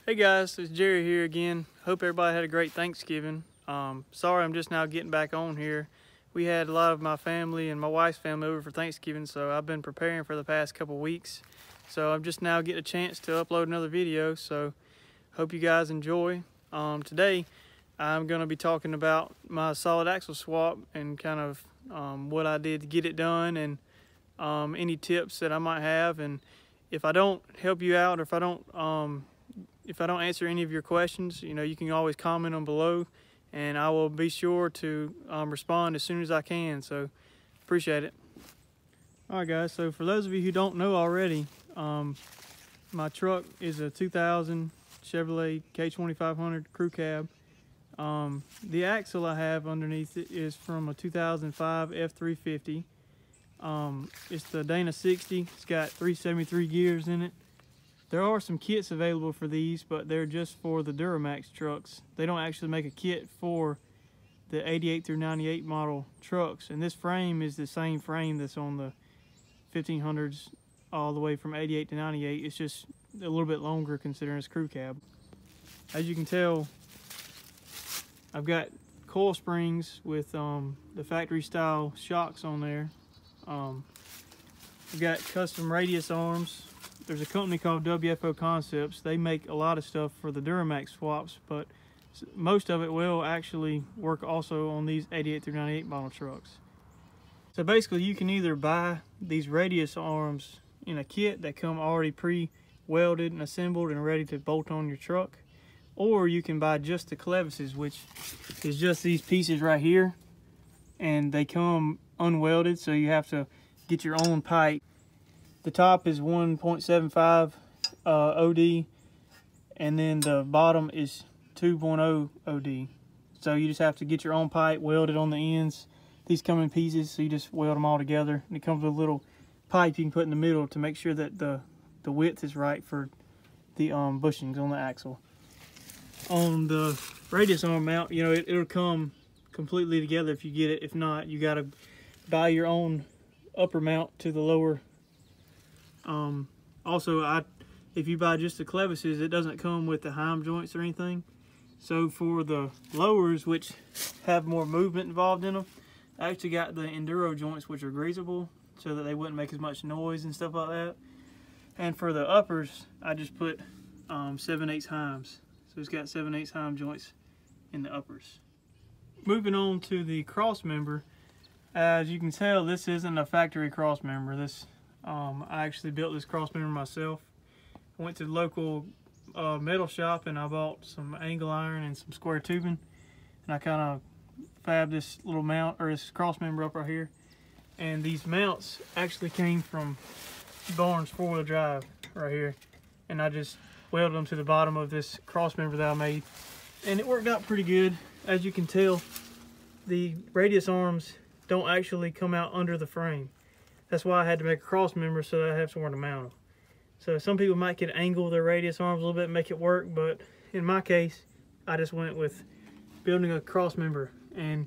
Hey guys, it's Jerry here again. Hope everybody had a great Thanksgiving. Sorry I'm just now getting back on here. We had a lot of my family and my wife's family over for Thanksgiving, so I've been preparing for the past couple weeks. So I'm just now getting a chance to upload another video, so hope you guys enjoy. Today I'm going to be talking about my solid axle swap and kind of what I did to get it done, and any tips that I might have. And if I don't help you out, or if I don't answer any of your questions, you can always comment them below, and I will be sure to respond as soon as I can. So appreciate it. All right, guys. So for those of you who don't know already, my truck is a 2000 Chevrolet K2500 crew cab. The axle I have underneath it is from a 2005 F350. It's the Dana 60. It's got 373 gears in it. There are some kits available for these, but they're just for the Duramax trucks. They don't actually make a kit for the 88 through 98 model trucks. And this frame is the same frame that's on the 1500s all the way from 88 to 98. It's just a little bit longer considering it's crew cab. As you can tell, I've got coil springs with the factory style shocks on there. I've got custom radius arms. There's a company called WFO Concepts. They make a lot of stuff for the Duramax swaps, but most of it will actually work also on these 88 through 98 model trucks. So basically you can either buy these radius arms in a kit that come already pre-welded and assembled and ready to bolt on your truck, or you can buy just the clevises, which is just these pieces right here, and they come unwelded, so you have to get your own pipe. The top is 1.75 OD, and then the bottom is 2.0 OD. So you just have to get your own pipe welded on the ends. These come in pieces, so you just weld them all together. And it comes with a little pipe you can put in the middle to make sure that the width is right for the bushings on the axle. On the radius arm mount, it'll come completely together if you get it. If not, you gotta buy your own upper mount to the lower. Also, if you buy just the clevises, it doesn't come with the heim joints or anything. So for the lowers, which have more movement involved in them, I actually got the enduro joints, which are greasable, so that they wouldn't make as much noise and stuff like that. And for the uppers, I just put 7/8 heims. So it's got 7/8 heim joints in the uppers. Moving on to the cross member, as you can tell, this isn't a factory cross member. I actually built this cross member myself. I went to the local metal shop and I bought some angle iron and some square tubing, and I kind of fabbed this little mount, or this cross member up right here. And these mounts actually came from Barnes 4-wheel drive right here, and I just welded them to the bottom of this cross member that I made, and it worked out pretty good. As you can tell, the radius arms don't actually come out under the frame. That's why I had to make a cross member, so that I have somewhere to mount them. So some people might could angle their radius arms a little bit and make it work, but in my case, I just went with building a cross member, and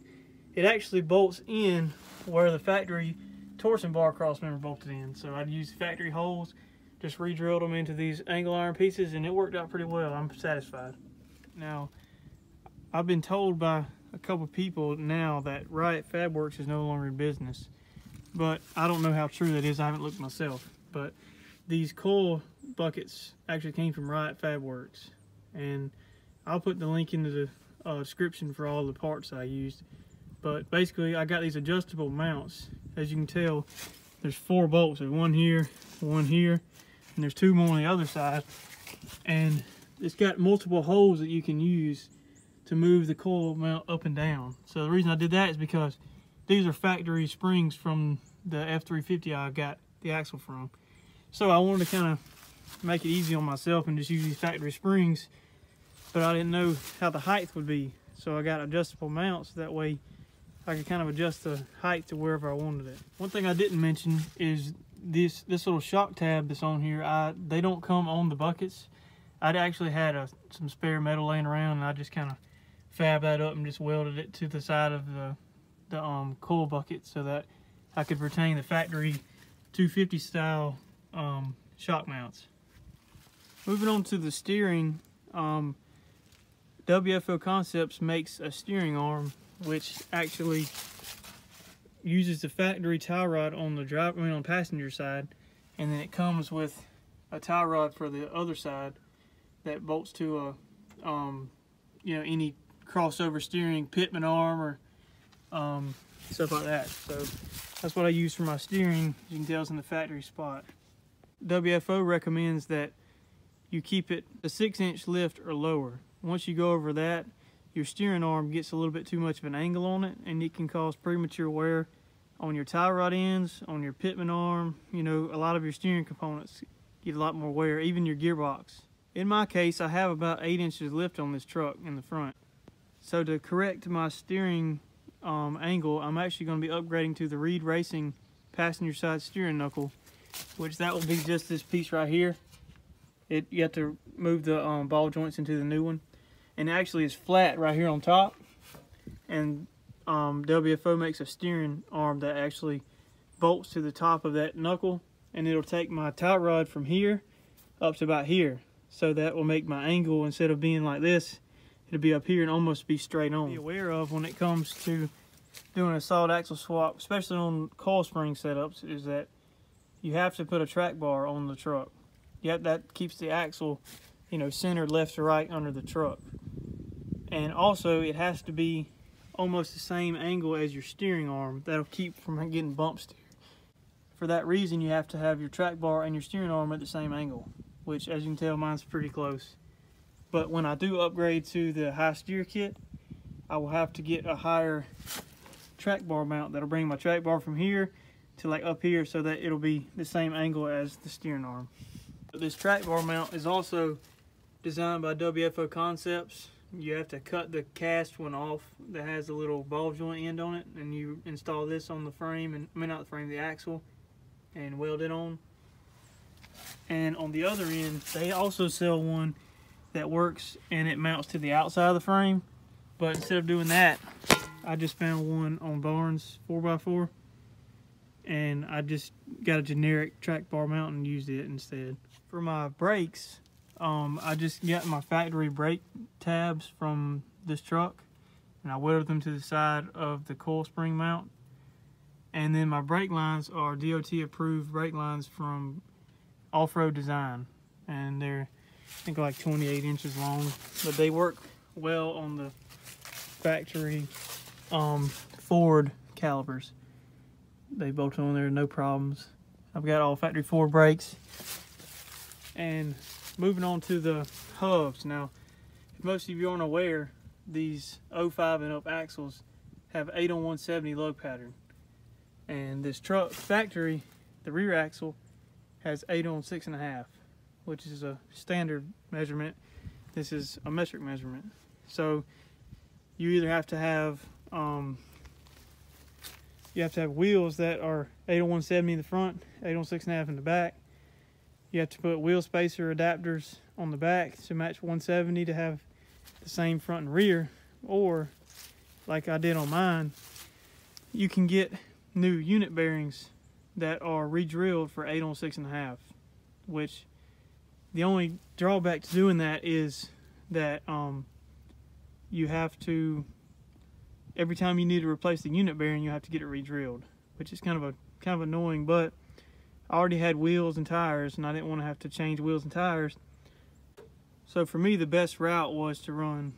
it actually bolts in where the factory torsion bar cross member bolted in. So I'd use factory holes, just re-drilled them into these angle iron pieces, and it worked out pretty well. I'm satisfied. Now, I've been told by a couple people now that Riot Fab Works is no longer in business, but I don't know how true that is. I haven't looked myself, but these coil buckets actually came from Riot Fab Works, and I'll put the link into the description for all the parts I used. But basically, I got these adjustable mounts. As you can tell, there's 4 bolts. There's one here, and there's 2 more on the other side, and it's got multiple holes that you can use to move the coil mount up and down. So the reason I did that is because these are factory springs from the F350 I got the axle from. So I wanted to kind of make it easy on myself and just use these factory springs, but I didn't know how the height would be. So I got adjustable mounts, that way I could kind of adjust the height to wherever I wanted it. One thing I didn't mention is this little shock tab that's on here. They don't come on the buckets. I'd actually had some spare metal laying around, and I just kind of fabbed that up and just welded it to the side of the coil bucket so that I could retain the factory 250 style shock mounts. Moving on to the steering, WFO Concepts makes a steering arm which actually uses the factory tie rod on the on passenger side, and then it comes with a tie rod for the other side that bolts to a any crossover steering pitman arm or stuff like that. So that's what I use for my steering. You can tell it's in the factory spot. WFO recommends that you keep it a 6-inch lift or lower. Once you go over that, your steering arm gets a little bit too much of an angle on it, and it can cause premature wear on your tie rod ends, on your pitman arm. You know, a lot of your steering components get a lot more wear, even your gearbox. In my case, I have about 8 inches lift on this truck in the front. So to correct my steering angle, I'm actually going to be upgrading to the Reed Racing passenger side steering knuckle, which that will be just this piece right here. You have to move the ball joints into the new one, and it actually is flat right here on top. And WFO makes a steering arm that actually bolts to the top of that knuckle, and it'll take my tie rod from here up to about here. So that will make my angle, instead of being like this, it'll be up here and almost be straight on. Be aware of when it comes to doing a solid axle swap, especially on coil spring setups, is that you have to put a track bar on the truck. That keeps the axle, centered left to right under the truck. And also, it has to be almost the same angle as your steering arm. That'll keep from getting bump steer. For that reason, you have to have your track bar and your steering arm at the same angle, which, as you can tell, mine's pretty close. But when I do upgrade to the high steer kit, I will have to get a higher track bar mount that'll bring my track bar from here to like up here, so that it'll be the same angle as the steering arm. This track bar mount is also designed by WFO Concepts. You have to cut the cast one off that has a little ball joint end on it, and you install this on the frame, and not the frame, the axle, and weld it on. And on the other end, they also sell one that works and it mounts to the outside of the frame. But instead of doing that, I just found one on Barnes 4x4, and I just got a generic track bar mount and used it instead. For my brakes, I just got my factory brake tabs from this truck, and I welded them to the side of the coil spring mount. And then my brake lines are DOT approved brake lines from Off-Road Design, and they're, I think, like 28 inches long, but they work well on the factory Ford calipers. They bolt on there, no problems. I've got all factory Ford brakes. And moving on to the hubs. Now, if most of you aren't aware, these 05 and up axles have 8 on 170 lug pattern. And this truck factory, the rear axle, has 8 on 6.5, which is a standard measurement. This is a metric measurement. So you either have to have wheels that are 8 on 170 in the front, 8 on 6.5 in the back. You have to put wheel spacer adapters on the back to match 170 to have the same front and rear. Or, like I did on mine, you can get new unit bearings that are re-drilled for 8 on 6.5, which the only drawback to doing that is that you have to, every time you need to replace the unit bearing, you have to get it re-drilled, which is kind of annoying. But I already had wheels and tires, and I didn't want to have to change wheels and tires. So for me, the best route was to run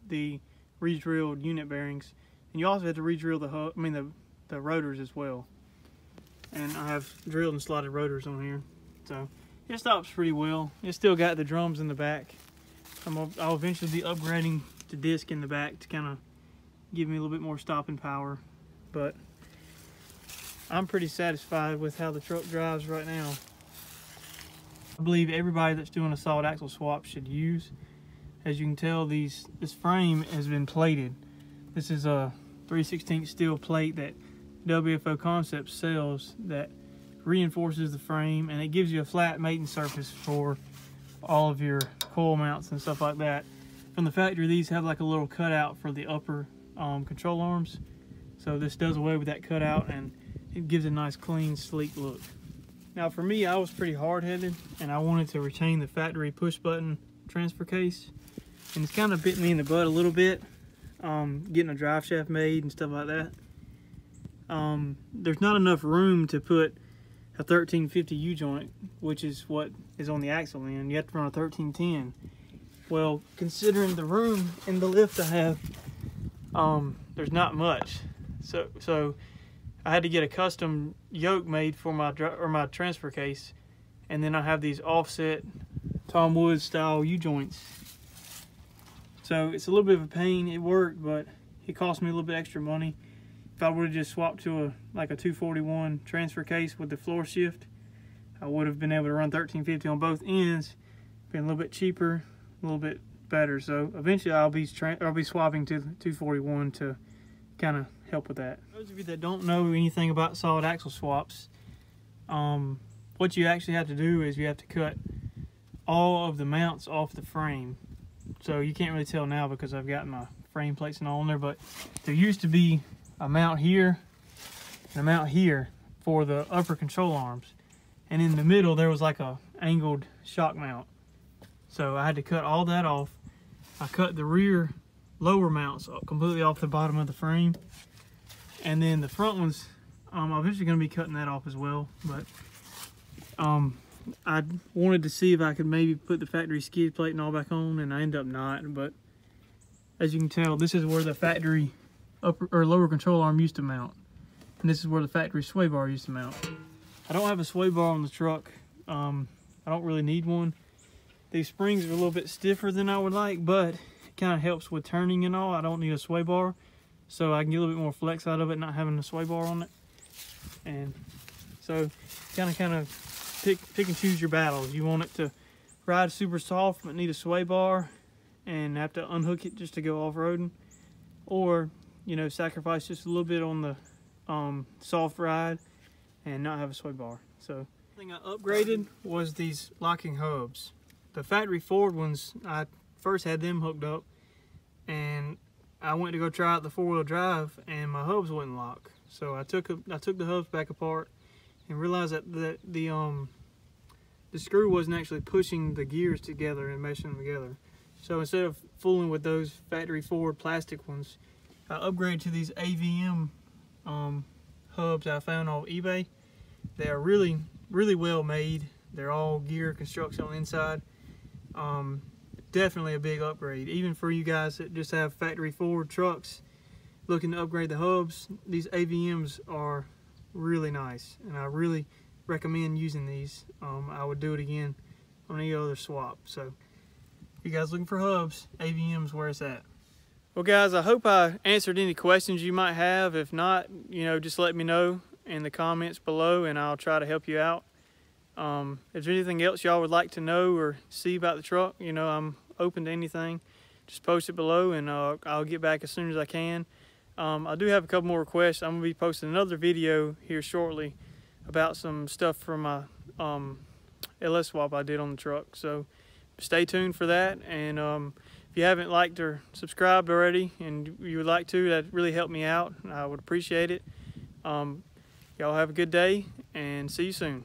the re-drilled unit bearings, and you also have to re-drill the rotors as well. And I have drilled and slotted rotors on here, so it stops pretty well. It's still got the drums in the back. I'll eventually be upgrading the disc in the back to kind of give me a little bit more stopping power, but I'm pretty satisfied with how the truck drives right now. I believe everybody that's doing a solid axle swap should use. As you can tell, this frame has been plated. This is a 3/16 steel plate that WFO Concepts sells that reinforces the frame, and it gives you a flat mating surface for all of your coil mounts and stuff like that. From the factory, these have like a little cutout for the upper control arms. So this does away with that cutout, and it gives a nice, clean, sleek look. Now for me, I was pretty hard-headed, and I wanted to retain the factory push button transfer case, and it's kind of bit me in the butt a little bit, getting a drive shaft made and stuff like that. There's not enough room to put a 1350 U-joint, which is what is on the axle end. You have to run a 1310. Well, considering the room in the lift I have, there's not much. So I had to get a custom yoke made for my transfer case, and then I have these offset Tom Woods style U-joints. So it's a little bit of a pain. It worked, but it cost me a little bit extra money. If I would have just swapped to like a 241 transfer case with the floor shift, I would have been able to run 1350 on both ends. Been a little bit cheaper, a little bit better. So eventually I'll be swapping to the 241 to kind of help with that. Those of you that don't know anything about solid axle swaps, what you actually have to do is you have to cut all of the mounts off the frame. So you can't really tell now because I've got my frame plates and all in there, but there used to be a mount here and a mount here for the upper control arms, and in the middle there was like a angled shock mount. So I had to cut all that off. I cut the rear lower mounts completely off the bottom of the frame, and then the front ones, I'm eventually going to be cutting that off as well. But I wanted to see if I could maybe put the factory skid plate and all back on, and I ended up not. But as you can tell, this is where the factory upper or lower control arm used to mount, and this is where the factory sway bar used to mount. I don't have a sway bar on the truck. I don't really need one. These springs are a little bit stiffer than I would like, but it kind of helps with turning and all. I don't need a sway bar, so I can get a little bit more flex out of it not having a sway bar on it. And so kind of pick and choose your battles. You want it to ride super soft but need a sway bar and have to unhook it just to go off-roading, or you know, sacrifice just a little bit on the soft ride and not have a sway bar. So the thing I upgraded was these locking hubs. The factory Ford ones, I first had them hooked up, and I went to go try out the four-wheel drive, and my hubs wouldn't lock. So I took the hubs back apart and realized that the screw wasn't actually pushing the gears together and meshing them together. So instead of fooling with those factory Ford plastic ones, I upgraded to these AVM hubs I found on eBay. They are really well made. They're all gear construction on the inside. Definitely a big upgrade, even for you guys that just have factory Ford trucks looking to upgrade the hubs. These AVMs are really nice, and I really recommend using these. I would do it again on any other swap. So if you guys looking for hubs, AVM's where it's at. Well guys, I hope I answered any questions you might have. If not, you know, just let me know in the comments below and I'll try to help you out. If there's anything else y'all would like to know or see about the truck, you know, I'm open to anything. Just post it below and I'll get back as soon as I can. I do have a couple more requests. I'm going to be posting another video here shortly about some stuff from my LS swap I did on the truck. So stay tuned for that. And if you haven't liked or subscribed already and you would like to, that'd really help me out. I would appreciate it. Y'all have a good day and see you soon.